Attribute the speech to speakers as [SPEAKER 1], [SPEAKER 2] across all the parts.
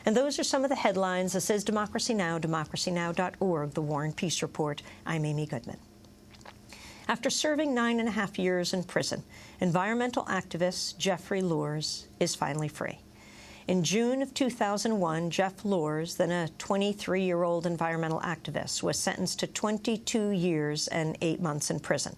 [SPEAKER 1] And those are some of the headlines. This is Democracy Now!, democracynow.org, The War and Peace Report. I'm Amy Goodman. After serving 9.5 years in prison, environmental activist Jeffrey Luers is finally free. In June of 2001, Jeff Luers, then a 23-year-old environmental activist, was sentenced to 22 years and 8 months in prison.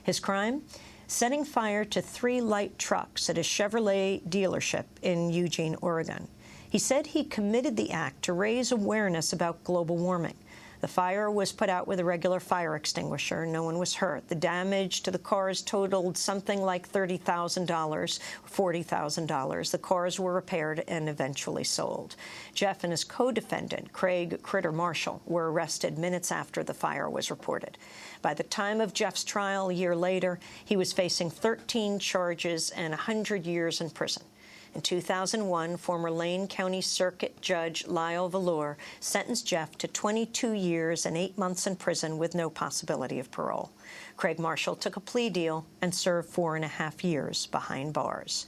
[SPEAKER 1] His crime? Setting fire to 3 light trucks at a Chevrolet dealership in Eugene, Oregon. He said he committed the act to raise awareness about global warming. The fire was put out with a regular fire extinguisher. No one was hurt. The damage to the cars totaled something like $30,000, $40,000. The cars were repaired and eventually sold. Jeff and his co-defendant, Craig Critter Marshall, were arrested minutes after the fire was reported. By the time of Jeff's trial a year later, he was facing 13 charges and 100 years in prison. In 2001, former Lane County Circuit Judge Lyle Velour sentenced Jeff to 22 years and 8 months in prison with no possibility of parole. Craig Marshall took a plea deal and served 4.5 years behind bars.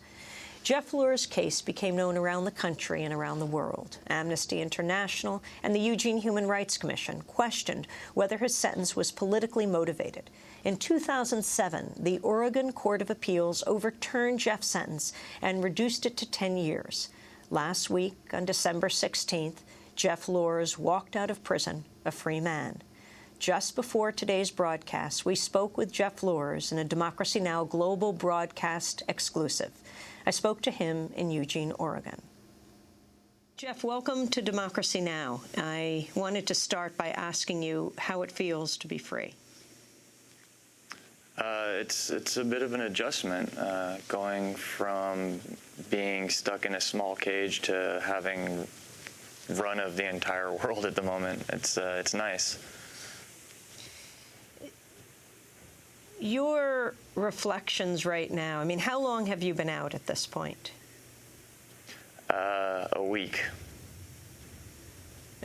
[SPEAKER 1] Jeff Luers' case became known around the country and around the world. Amnesty International and the Eugene Human Rights Commission questioned whether his sentence was politically motivated. In 2007, the Oregon Court of Appeals overturned Jeff's sentence and reduced it to 10 years. Last week, on December 16th, Jeff Luers walked out of prison a free man. Just before today's broadcast, we spoke with Jeff Luers in a Democracy Now! Global broadcast exclusive. I spoke to him in Eugene, Oregon. Jeff, welcome to Democracy Now! I wanted to start by asking you how it feels to be free.
[SPEAKER 2] It's a bit of an adjustment, going from being stuck in a small cage to having run of the entire world at the moment. It's nice.
[SPEAKER 1] Your reflections right now, I mean, how long have you been out at this point?
[SPEAKER 2] A week.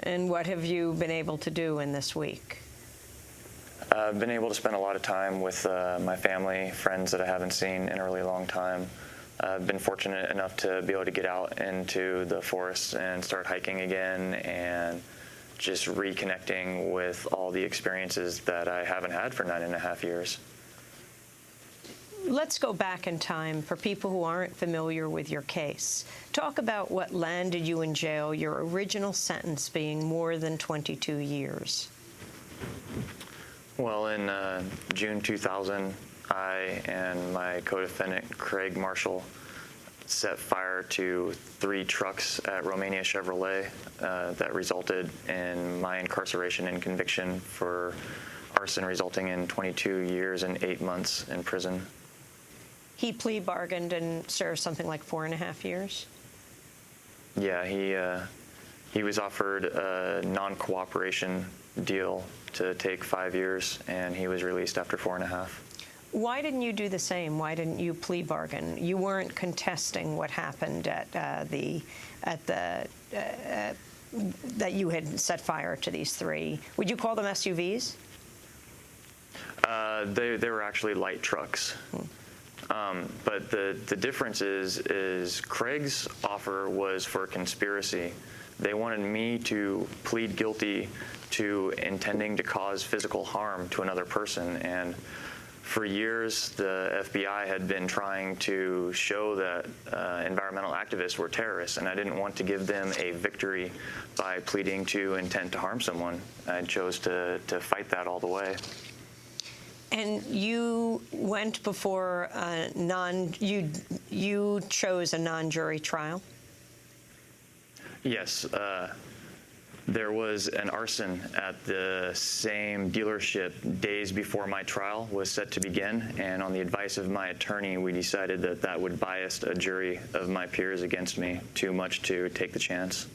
[SPEAKER 1] And what have you been able to do in this week?
[SPEAKER 2] I've been able to spend a lot of time with my family, friends that I haven't seen in a really long time. I've been fortunate enough to be able to get out into the forest and start hiking again and just reconnecting with all the experiences that I haven't had for 9.5 years.
[SPEAKER 1] Let's go back in time for people who aren't familiar with your case. Talk about what landed you in jail, your original sentence being more than 22 years.
[SPEAKER 2] Well, in June 2000, I and my co-defendant, Craig Marshall, set fire to 3 trucks at Romania Chevrolet that resulted in my incarceration and conviction for arson, resulting in 22 years and 8 months in prison.
[SPEAKER 1] He plea bargained and served something like 4.5 years?
[SPEAKER 2] Yeah, he was offered a non-cooperation deal to take 5 years, and he was released after 4.5.
[SPEAKER 1] Why didn't you do the same? Why didn't you plea bargain? You weren't contesting what happened that you had set fire to these 3. Would you call them SUVs?
[SPEAKER 2] They were actually light trucks. But the difference is Craig's offer was for conspiracy. They wanted me to plead guilty to intending to cause physical harm to another person. And for years, the FBI had been trying to show that environmental activists were terrorists, and I didn't want to give them a victory by pleading to intent to harm someone. I chose to fight that all the way.
[SPEAKER 1] And you went before you chose a non-jury trial?
[SPEAKER 2] Yes. There was an arson at the same dealership days before my trial was set to begin, and on the advice of my attorney, we decided that that would bias a jury of my peers against me too much to take the chance.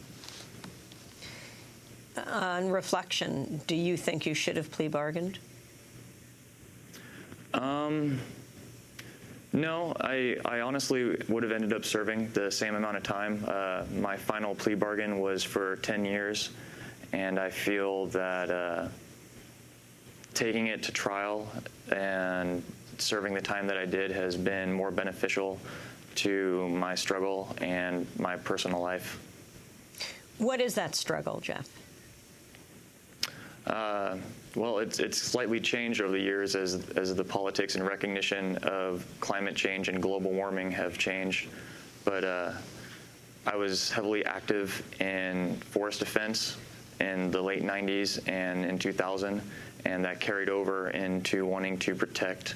[SPEAKER 1] On reflection, do you think you should have plea bargained?
[SPEAKER 2] No, I honestly would have ended up serving the same amount of time. My final plea bargain was for 10 years, and I feel that taking it to trial and serving the time that I did has been more beneficial to my struggle and my personal life.
[SPEAKER 1] What is that struggle, Jeff?
[SPEAKER 2] Well, it's slightly changed over the years as the politics and recognition of climate change and global warming have changed. But I was heavily active in forest defense in the late 90s and in 2000, and that carried over into wanting to protect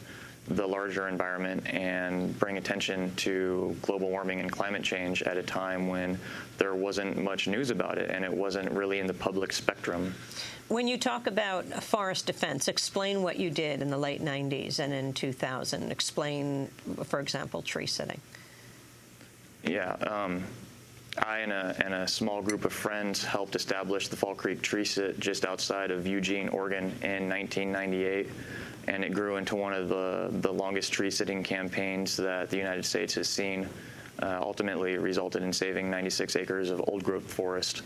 [SPEAKER 2] the larger environment and bring attention to global warming and climate change at a time when there wasn't much news about it and it wasn't really in the public spectrum.
[SPEAKER 1] When you talk about forest defense, explain what you did in the late 90s and in 2000. Explain, for example, tree sitting.
[SPEAKER 2] Yeah, I and a small group of friends helped establish the Fall Creek Tree Sit just outside of Eugene, Oregon in 1998. And it grew into one of the longest tree sitting campaigns that the United States has seen. Ultimately, it resulted in saving 96 acres of old-growth forest.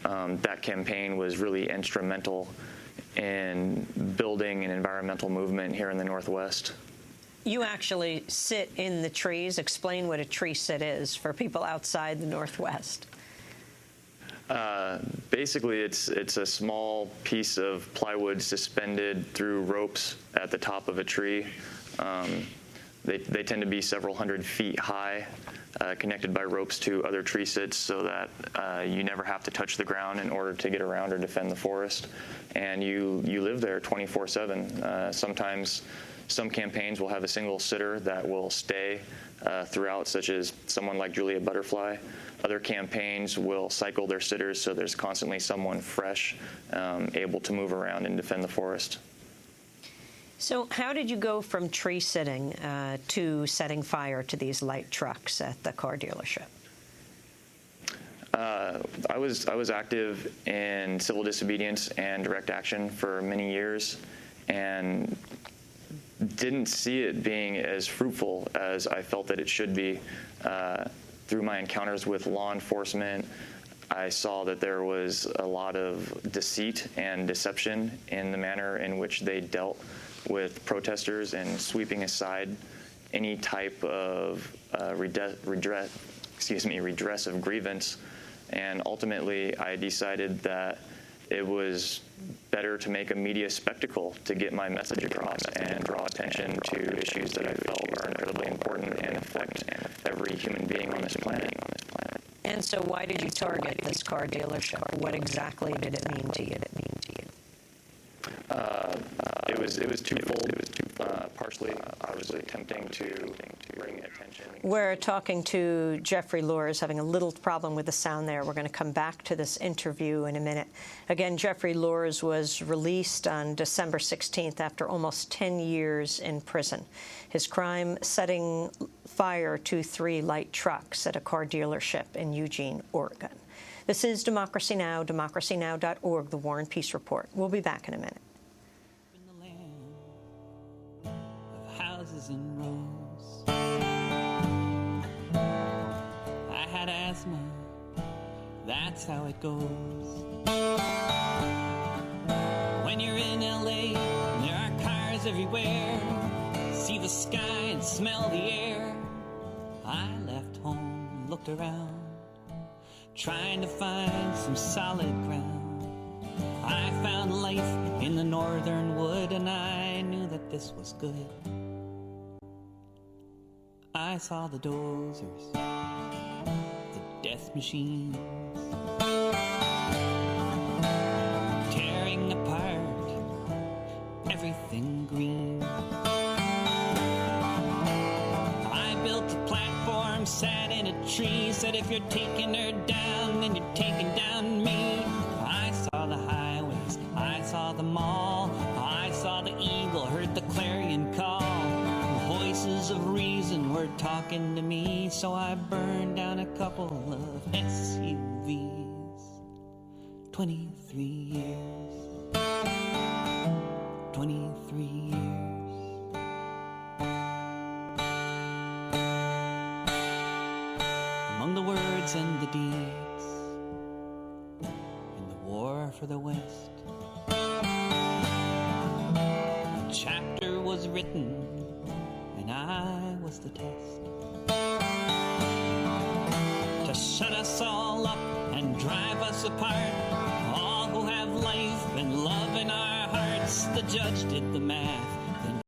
[SPEAKER 2] That campaign was really instrumental in building an environmental movement here in the Northwest.
[SPEAKER 1] You actually sit in the trees. Explain what a tree sit is for people outside the Northwest.
[SPEAKER 2] Basically, it's a small piece of plywood suspended through ropes at the top of a tree. They tend to be several hundred feet high, connected by ropes to other tree sits so that you never have to touch the ground in order to get around or defend the forest. And you live there 24/7. Sometimes some campaigns will have a single sitter that will stay throughout, such as someone like Julia Butterfly. Other campaigns will cycle their sitters, so there's constantly someone fresh, able to move around and defend the forest.
[SPEAKER 1] So how did you go from tree sitting to setting fire to these light trucks at the car dealership?
[SPEAKER 2] I was active in civil disobedience and direct action for many years, and didn't see it being as fruitful as I felt that it should be. Through my encounters with law enforcement, I saw that there was a lot of deceit and deception in the manner in which they dealt with protesters and sweeping aside any type of redress of grievance. And ultimately, I decided that it was better to make a media spectacle to get my message across and draw attention to issues that I felt are incredibly important and affect every human being on this planet.
[SPEAKER 1] And so why did you target this car dealership? What exactly did it mean to you?
[SPEAKER 2] It was twofold. Partially, I was attempting to bring attention.
[SPEAKER 1] We're talking to Jeffrey Luers, having a little problem with the sound there. We're going to come back to this interview in a minute. Again, Jeffrey Luers was released on December 16th after almost 10 years in prison. His crime, setting fire to 3 light trucks at a car dealership in Eugene, Oregon. This is Democracy Now!, democracynow.org, The War and Peace Report. We'll be back in a minute.
[SPEAKER 3] Houses in rows. I had asthma, that's how it goes. When you're in LA, there are cars everywhere. See the sky and smell the air. I left home, looked around, trying to find some solid ground. I found life in the northern wood, and I knew that this was good. I saw the dozers, the death machines, tearing apart everything green. I built a platform, sat in a tree, said if you're taking her down, then you're taking down me. I saw the highways, I saw the mall, I saw the eagle, heard the clarion call. Voices of reason were talking to me, so I burned down a couple of SUVs. 23 years. 23 years. Among the words and the deeds in the war for the West, a chapter was written, and I was the test. To shut us all up and and drive us apart. All who have life and love in our hearts, the judge did the math.